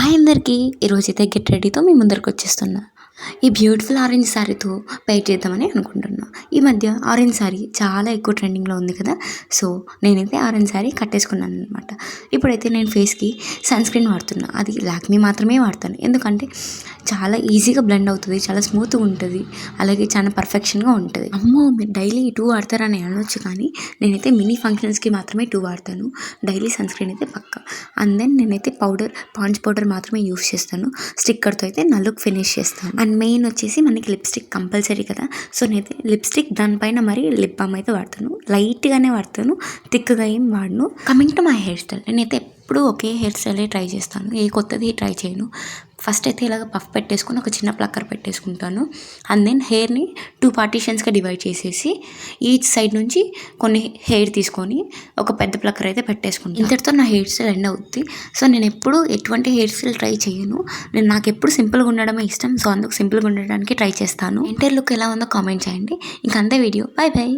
Hi అందరికీ, ఈరోజైతే get రెడీతో మీ ముందరికి వచ్చేస్తున్నా. ఈ బ్యూటిఫుల్ ఆరెంజ్ శారీతో పెయిర్ చేద్దామని అనుకుంటున్నా. ఈ మధ్య ఆరెంజ్ శారీ చాలా ఎక్కువ ట్రెండింగ్లో ఉంది కదా. సో నేనైతే ఆరెంజ్ శారీ కట్టేసుకున్నాను అనమాట. ఇప్పుడైతే నేను ఫేస్కి సన్ స్క్రీన్ వాడుతున్నా. అది లాక్మీ మాత్రమే వాడతాను, ఎందుకంటే చాలా ఈజీగా బ్లెండ్ అవుతుంది, చాలా స్మూత్గా ఉంటుంది, అలాగే చాలా పర్ఫెక్షన్గా ఉంటుంది. అమ్మో, మీరు డైలీ 2 వాడతారని అనొచ్చు, కానీ నేనైతే మినీ ఫంక్షన్స్కి మాత్రమే 2 వాడతాను. డైలీ సన్ స్క్రీన్ అయితే పక్కా. అండ్ దెన్ నేనైతే పాండ్స్ పౌడర్ మాత్రమే యూస్ చేస్తాను. స్టిక్కర్తో అయితే నా లుక్ ఫినిష్ చేస్తాను. అండ్ మెయిన్ వచ్చేసి మనకి లిప్స్టిక్ కంపల్సరీ కదా. సో నేనైతే లిప్స్టిక్ దానిపైన మరి లిప్ బామ్ అయితే వాడతాను. లైట్గానే వాడతాను, థిక్గా ఏం వాడను. Coming to my hair style, నేనైతే ఎప్పుడు ఒకే హెయిర్ స్టైలే ట్రై చేస్తాను, ఏ కొత్తది ట్రై చేయను. ఫస్ట్ అయితే ఇలాగ పఫ్ పెట్టేసుకొని ఒక చిన్న ప్లక్కర్ పెట్టేసుకుంటాను. అండ్ దెన్ హెయిర్ని 2 పార్టీషన్స్గా డివైడ్ చేసేసి ఈచ్ సైడ్ నుంచి కొన్ని హెయిర్ తీసుకొని ఒక పెద్ద ప్లక్కర్ అయితే పెట్టేసుకుంటాను. ఇంతటితో నా హెయిర్ స్టైల్ ఎండ్ అవుతుంది. సో నేను ఎప్పుడు ఎటువంటి హెయిర్ స్టైల్ ట్రై చేయను. నాకు ఎప్పుడు సింపుల్గా ఉండడమే ఇష్టం. సో అందుకు సింపుల్గా ఉండడానికి ట్రై చేస్తాను. ఇంటర్ లుక్ ఎలా ఉందో కామెంట్ చేయండి. ఇంకంతే వీడియో. Bye bye.